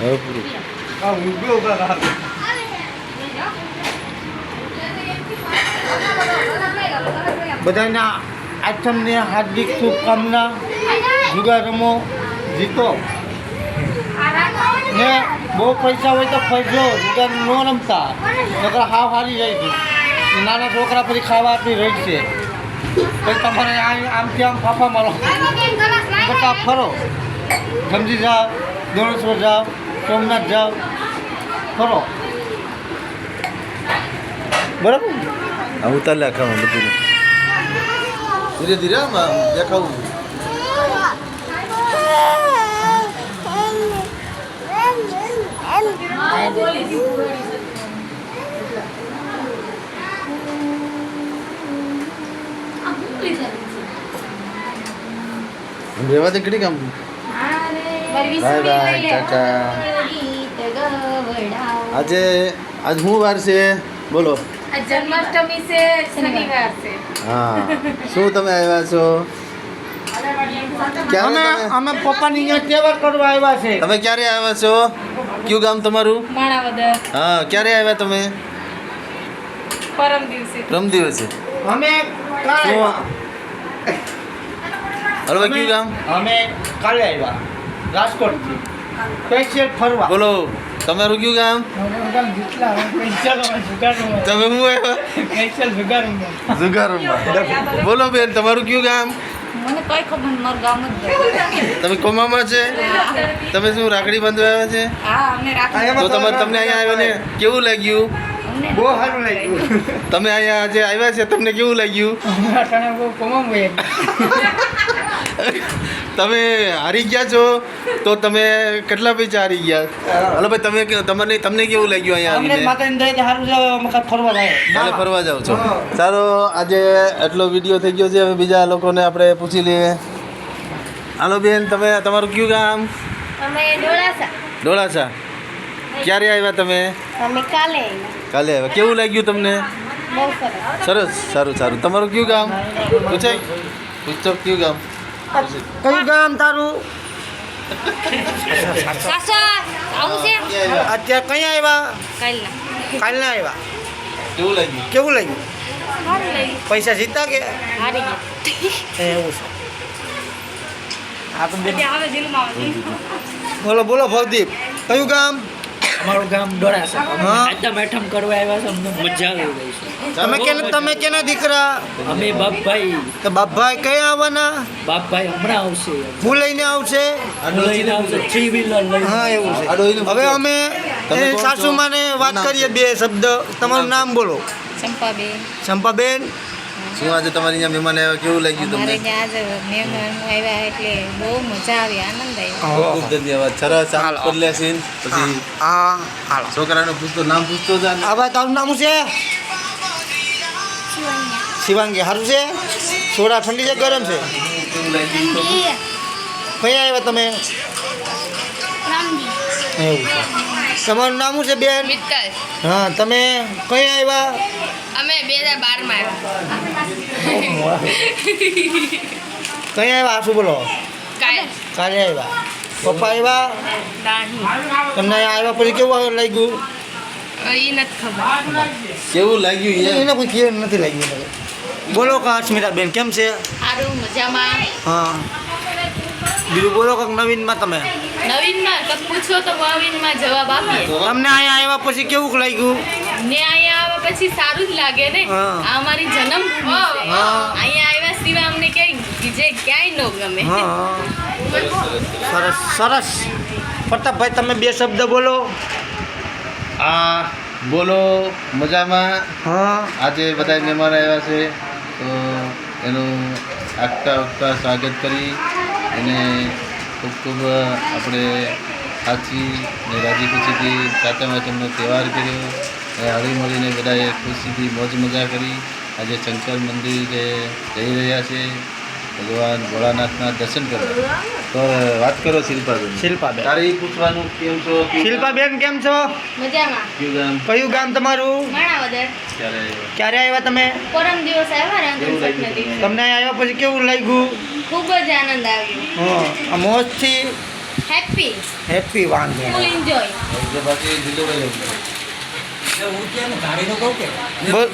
હવે પૂરું. બધાના આઠમને હાર્દિક શુભકામના. જુગાર રમો, જીતો. ને બહુ પૈસા હોય તો ફરજો, જુગાર ન રમતા, નકર હાવ હારી જાય છે. નાના છોકરા પછી ખાવા આપી રહી છે, પછી તમારે આમથી આમ ફાફા મારો બધા ફરો. સમજી જાઓ, દોણેશ્વર જાઓ, સોમનાથ જાઓ, ફરો. બરાબર. આ ઉતાર લે આખામાં બધું ધીરે ધીરે આમ દેખાવું. રેવા દે ઘડી કામ. Bye bye Tata. આજે આજ શું વાર છે બોલો? જન્માષ્ટમી છે, શનિવાર છે. હા, શું તમે આવ્યા છો? ક્યારે અમે પપ્પાની અહીંયા તહેવાર કરવા આવ્યા છે. તમે ક્યારે આવ્યા છો? કયું ગામ તમારું? માણાવદર. હા, ક્યારે આવ્યા તમે? પરમ દિવસે. પ્રમ દિવસે. અમે શું? હલો ભાઈ, કયું ગામ? અમે કાલે આવ્યા રાજકોટથી સ્પેશિયલ ફરવા. બોલો, તમારું કયું ગામ? તમે શું આવ્યા? જુગારમાં. બોલો બેન, તમારું કયું ગામ? મને કઈ ખબર નહીં, મારું ગામ જ નહીં. તમે કોમામાં છે? તમે શું રાખડી બાંધવા આવ્યા છે? હા, અમને રાખી. તો તમને અહીંયા આવીને કેવું લાગ્યું? બહુ સારું લાગ્યું. તમે અહીંયા જે આવ્યા છે તમને કેવું લાગ્યું? તમે હારી ગયા છો તો તમે કેટલા પૈસા હારી ગયા? હલો ભાઈ, તમને કેવું લાગ્યું અહીંયા આવીને? ફરવા જાય. કાલે ફરવા જાવ છો? સારો, આજે એટલો વિડીયો થઈ ગયો છે. હવે બીજા લોકોને આપણે પૂછી લઈએ. હાલો બેન, તમારું કયું ગામ? અમે ડોળાસા. ડોળાસા. ક્યારે આવ્યા તમે? અમે કાલે. કાલે આવ્યા. કેવું લાગ્યું તમને? બહુ સરસ. સરસ, સારું સારું. તમારું કયું ગામ? પૂછાય? પૂછો કયું ગામ? કયું ગામ તારું? સાસા આવું છે? અત્યારે કઈ આવ્યા? કાલના. કાલના આવ્યા. કેવું લાગ્યું? કેવું લાગ્યું? સારું લાગ્યું. પૈસા જીતા કે હારી ગયા. એવું છે. આ તો બેન. આવે જેલમાં આવે. બોલો બોલો ભવદીપ, કયું ગામ? અમારું ગામ ડોળાસા. હા. આટમ આઠમ કરવા આવ્યા છે, અમને મજા આવી ગઈ છે. તમે કેના દીકરા? અમે બાપભાઈ તો બાપભાઈ કયા આવવાના? બાપભાઈ હમણાં આવશે. હું લઈને આવશે? લઈને આવશે, 3 વ્હીલર લઈને. હા, એવું છે. આડોઈને હવે અમે તમે કોણ છો? સાસુમાને વાત કરીએ, બે શબ્દ. તમારું નામ બોલો. ચંપાબેન. ચંપાબેન. શું આજે તમારી અહીંયા મહેમાન આવ્યા, કેવું લાગ્યું અમારે તમને? ત્યાં આજે મહેમાન આવ્યા એટલે બહુ મજા આવી, આનંદ આવ્યો. ખૂબ ખૂબ ધન્યવાદ. સરસ. આમ કરી લેશીન. પછી હા, હાલો. છોકરાને પૂછતો, નામ પૂછતો જા ને. આ ભાઈ તારું નામ શું છે? શિવાંગી. સારું છે? સોડા ઠંડી છે ગરમ છે? કેવું લાગ્યું? કયા આવ્યા તમે? એવું છે. તમારું નામ શું છે બેન? મિત્તલ. હા, તમે કયા આવ્યા? અમે 2012 માં આવ્યા. કયા આવ્યા? શું બોલો? કાલે. કાલે આવ્યા. પપ્પા આવ્યા? દાણી. તમને અહીંયા આવ્યા પછી કેવું લાગ્યું? એ નથી ખબર. કેવું લાગ્યું એમ? એને કોઈ કેવું નથી લાગ્યું મને. બોલો કા અસ્મિતાબેન, કેમ છે? સારું, મજામાં. હા, બીજું બોલો કાંક નવીનમાં તમે. નવીનમાં તો પૂછો તો નવીનમાં જવાબ આપીએ. તમને અહીંયા આવ્યા પછી કેવું લાગ્યું? ને અહીંયા આવ્યા પછી સારું જ લાગે ને. હા. આ અમારી જન્મભૂમિ છે. હા. અહીંયા આવ્યા સિવાય અમને ક્યાંય ન ગમે. હા, સરસ સરસ. પ્રતાપભાઈ, તમે બે શબ્દ બોલો. બોલો, મજામાં. હા, આજે બધા મહેમાન આવ્યા છે તો એનું આગતા સ્વાગત કરી અને ખૂબ ખૂબ આપણે સાચી ને રાજી ખુશીથી સાતમ આઠમનો તહેવાર કર્યો. હળી મળીને બધાએ ખુશીથી મોજ મજા કરી. આજે શંકર મંદિરે જઈ રહ્યા છે ભગવાન ભોળાનાથના દર્શન કરવા. તો વાત કરો શિલ્પાબેન. શિલ્પાબેન. તારે એ પૂછવાનું કેમ છો? શિલ્પાબેન, કેમ છો? મજામાં. કયું ગામ? કયું ગામ તમારું? માણાવદર. ક્યારે આવ્યા? ક્યારે આવ્યા તમે? પરમ દિવસ આવ્યા ને કેવું અંતિમ લાગ્યું? દિવસે. તમને અહીંયા આવ્યા પછી કેવું લાગ્યું? ખૂબ જ આનંદ આવ્યો. હા, આ મોજથી હેપી હેપી વાંધો ફૂલ એન્જોય. એટલે બાકી જીલુભાઈ બોલ.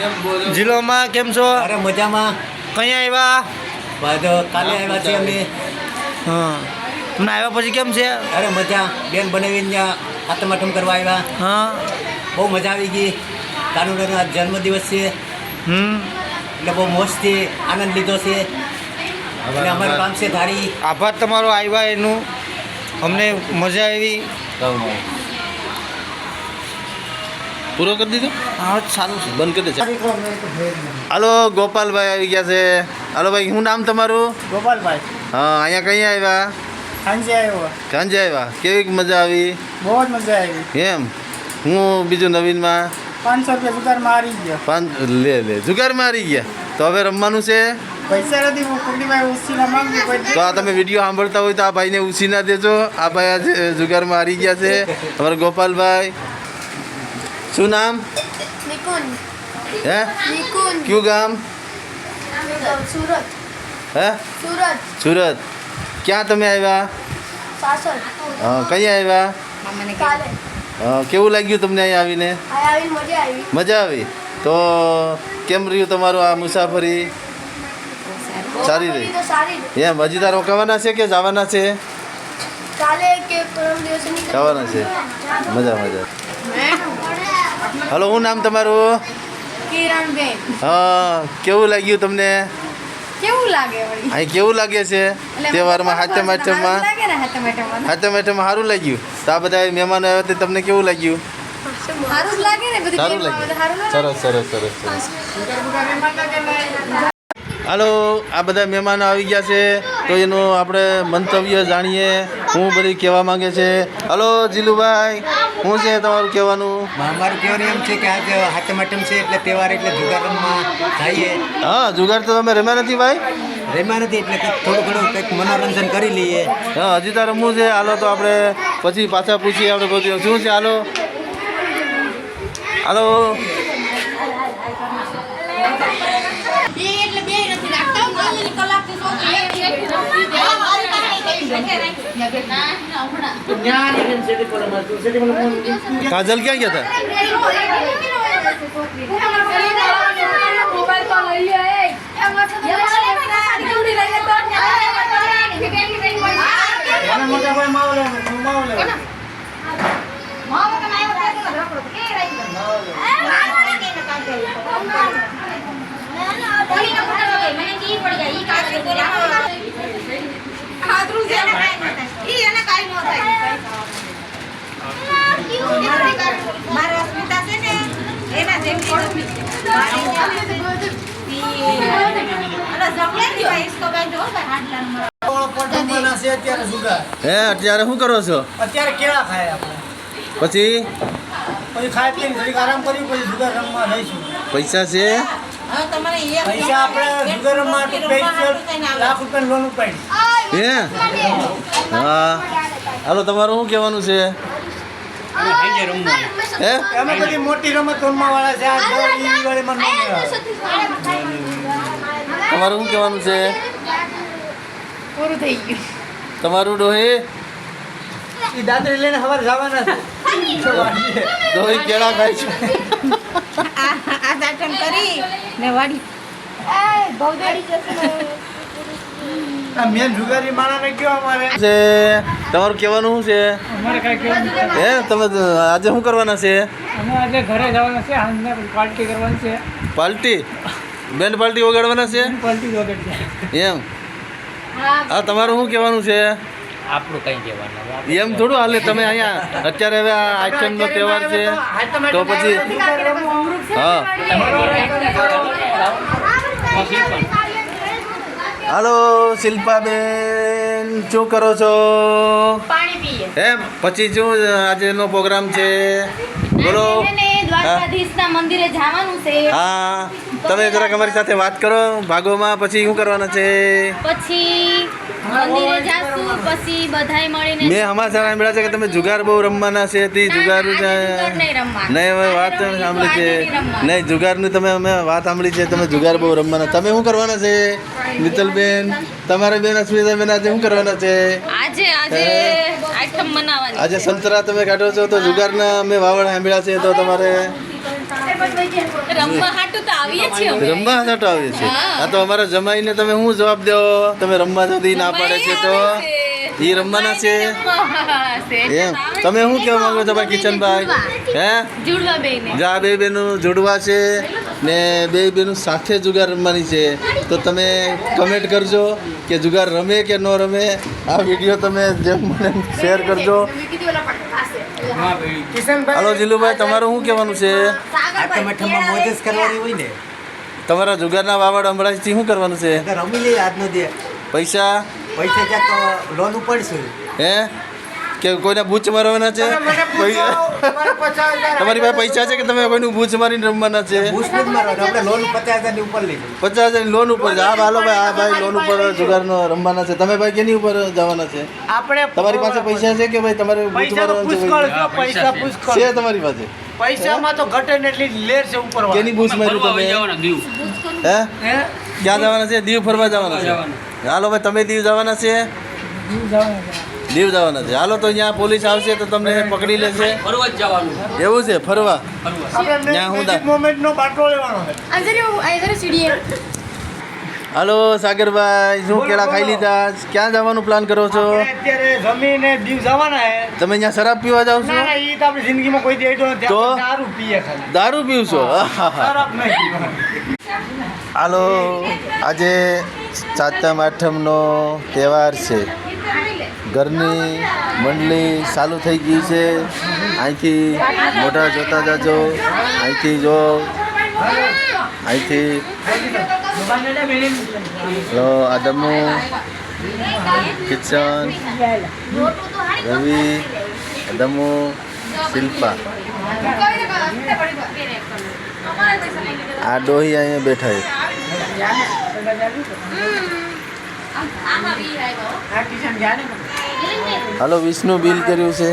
એમ બોલ્યો જિલ્લોમાં કેમ છો? અરે મજામાં. કઅહીંયા આવ્યા? બધો કાલે આવ્યા છીએ અમે. હા તમને આવ્યા પછી કેમ છે? અરે મજા. બેન બનાવીને ત્યાં આતમાઠમ કરવા આવ્યા. હા બહુ મજા આવી ગઈ. કાનુડાનો આજ જન્મદિવસ છે એટલે બહુ મોજથી આનંદ લીધો છે. અને અમારું કામ છે ધારી. આભાર તમારો આવ્યા એનું, અમને મજા આવી. પૂરો કરી દીધો. હા સારું છે. બંધ કરી દે. હાલો ગોપાલભાઈ આવી ગયા છે. હાલો ભાઈ, શું નામ તમારું? ગોપાલભાઈ હા, અહીંયા કઈ આવ્યા? સાંજે આવ્યો, સાંજે આવ્યા. કેવી મજા આવી? બહુ જ મજા આવી. એમ હું બીજું નવીનમાં 500 રૂપિયા સુધાર મારી ગયો. લે જુગાર મારી ગયા. તો હવે રમવાનું છે. પૈસા નથી, હું કુંડીભાઈ ઉસીના માંગુ તો આ તમે વિડીયો સાંભળતા હોય તો આ ભાઈને ઉછી ના દેજો. આ ભાઈ આજે જુગારમાં હારી ગયા છે. અમારા ગોપાલભાઈ. શું નામ? નિકુંજ. હે નિકુંજ. કયું ગામ? સુરત. હે સુરત. સુરત. ક્યાં તમે આવ્યા? સાસર. કઈ આવ્યા? મામાને કાલે કેવું લાગ્યું તમને અહીંયા આવીને? આવીને મજા આવી. મજા આવી. તો કેમ રહ્યું તમારું આ મુસાફરી? સારી રહી. તો સારી જ. એમ હજી તાર રોકાવાના છે કે જવાના છે? કાલે કે પરમ દિવસે જવાના છે. મજા. હલો, શું નામ તમારું? કિરણબેન. હા, કેવું લાગ્યું તમને કેવું લાગે વળી? અહીં? કેવું લાગે છે તહેવારમાં? હાથમ સારું હાથમમાં લાગે ને હાથમ સારું લાગ્યું. તો આ બધા મહેમાનો આવ્યા તે તમને કેવું લાગ્યું? સારું જ લાગે ને બધું સારું પહેરવામાં લાગ્યું. બધું સારું લાગે. સરસ. હાલો, આ બધા મહેમાનો આવી ગયા છે તો એનું આપણે મંતવ્ય જાણીએ. હું બધી કહેવા માંગે છે. હલો જીલુભાઈ, શું છે તમારું કહેવાનું? અમારું કહેવાનું એમ છે કે આજે આતમાઠમ છે એટલે તહેવાર એટલે જુગાર રમવા જઈએ. હા, જુગાર તો તમે રમ્યા નથી ભાઈ? રમ્યા નથી એટલે કંઈક થોડું ઘણું કંઈક મનોરંજન કરી લઈએ. હા, હજી તો રમવું છે. હાલો તો આપણે પછી પાછા પૂછીએ આપણે બધું શું છે. હાલો એટલે બે નથી રાખતા. કાલે કલાક કાજલ ક્યાં ગયા હતા? મારા અસ્મિતા છે ને એના જેમ હે અત્યારે શું કરો છો? અત્યારે કેળા ખાય આપણે, પછી પછી ખાઈ પીને ઘડીક આરામ કર્યું, પછી જુગાર રમવા રહીશું. પૈસા છે? પૈસા આપણે જુગાર રમવા લાખ રૂપિયાની લોન ઉપાડી. હે હા. હાલો, તમારું શું કહેવાનું છે? હે અમે બધી મોટી રમત રમવા વાળા છે. આ ઈ વાળીમાં ન મેળવે. તમારું શું કહેવાનું છે? પૂરું થઈ ગયું. તમારું ડોહી? ઈ દાદરી લઈને સવારે જવાના છે. ડોહી કેળા ખાય છે. આ દાટન કરી ને વાડી આ મેન જુગારી માણાને કયો અમારે છે તમારું કહેવાનું શું છે? અમારે કાંઈ કહેવાનું છે. હે તમે આજે શું કરવાના છે? અમે આજે ઘરે જવાના છે, હાંજના પાર્ટી કરવાની છે. પાર્ટી? બેન્ડ પાર્ટી વગાડવાના છે પાર્ટી વગર છે. એમ? હા, તમારું શું કહેવાનું છે? આપણું કંઈ કહેવાનું. એમ થોડું હાલે. તમે અહીંયા અત્યારે હવે આ આઈટમનો તહેવાર છે તો પછી હા. હાલો શિલ્પાબેન, શું કરો છો? પાણી પીએ. એમ પછી શું આજનો પ્રોગ્રામ છે? બોલો. દ્વારકાધીશના મંદિરે જવાનું છે. હા, તમે જરાક અમારી સાથે વાત કરો ભાગોમાં, પછી શું કરવાના છે? પછી મંદિરે જાશું, પછી બધાય મળીને મેં સમાચાર સાંભળ્યા છે કે તમે જુગાર બહુ રમવાના છે. તે જુગાર નહીં રમવાનું. નહીં, અમે વાત સાંભળી છે. નહીં, જુગારની તમે અમે વાત સાંભળી છે, તમે જુગાર બહુ રમવાના. તમે શું કરવાના છે મિત્તલબેન? તમારા બેન અસ્મિતાબેન આજે શું કરવાના છે? આજે આઈટમ બનાવવાની આજે સંતરા તમે કાઢો છો, તો જુગારના અમે વાવડ સાંભળ્યા છે, તો તમારે રમવા હાટું તો આવીએ છીએ અમે. રમવા સાટો આવીએ છીએ. હા, તો અમારા જમાઈને તમે શું જવાબ દો? તમે રમવા જતી ના પાડે છે તો એ રમવાના છે એમ. તમે શું કહેવા માંગો છો ભાઈ કિશનભાઈ? હે, જુડવા બેને જા બે બેનું જોડવા છે ને બે બેનું સાથે જુગાર રમવાની છે. તો તમે કમેન્ટ કરજો કે જુગાર રમે કે ન રમે. આ વિડીયો તમે જેમ મને શેર કરજો. હાલો જીલુભાઈ, તમારું શું કહેવાનું છે? આઠમ આઠમમાં મોજ જ કરવાની હોય ને, તમારા જુગારના વાવડ હમણાંથી શું કરવાનું છે? તો રમી લઈએ આજનો દે. પૈસા પૈસા ક્યાંક લોન ઉપાડશું. હે કે કોઈને બૂચ મારવાના છે? તમારી પાસે પૈસા છે કે તમે કોઈનું બૂચ મારીને રમવાના છે? બૂસ્ટ જ મારવાનું, આપણે લોન 50,000 ની ઉપર લઈ જઈએ. 50,000 લોન ઉપર છે. હા હાલો ભાઈ, આ ભાઈ લોન ઉપર જુગારનો રમવાના છે. તમે ભાઈ કેની ઉપર જવાના છે? આપણે તમારી પાસે પૈસા છે કે ભાઈ તમારે બૂચ પૈસા તો મારવાના પુષ્કળ છે? છે, પૈસા પુષ્કળ છે તમારી પાસે? પૈસામાં તો ઘટે ને એટલી લેર છે ઉપર કેની બૂચ માર્યું તમે? હે ક્યાં જવાના છે? દીવ ફરવા જવાના છે. હાલો ભાઈ, તમે દીવ જવાના છે? દીવ જવાના છે. હાલો, તો અહીંયા પોલીસ આવશે તો તમને પકડી લેશે. એવું છે? ફરવા ત્યાં હું દા- મોમેન્ટ નો બાટલો લેવાનો છે. હાલો સાગરભાઈ, શું કેળા ખાઈ લીધા? ક્યાં જવાનું પ્લાન કરો છો? આપણે અત્યારે જમીને દીવ જવાના હે. તમે અહીંયા શરાબ પીવા જાવ છો? ના ના, ઈ તો આપણી જિંદગીમાં કોઈ દેડો નથી. તો? આપણે દારૂ પીએ ખાલી, દારૂ પીવશો? શરાબ નહીં પીવાનું. હાલો, આજે સાતમ આઠમનો તહેવાર છે. ઘરની મંડળી ચાલુ થઈ ગઈ છે. અહીંથી મોઢા જોતા જાજો. અહીંથી જો, અહીંથી આ દમુ, કિચન, રવિ, દમુ, શિલ્પા, આ ડોહી અહીંયા બેઠા છે. હાલો, વિષ્ણુ બિલ કર્યું છે.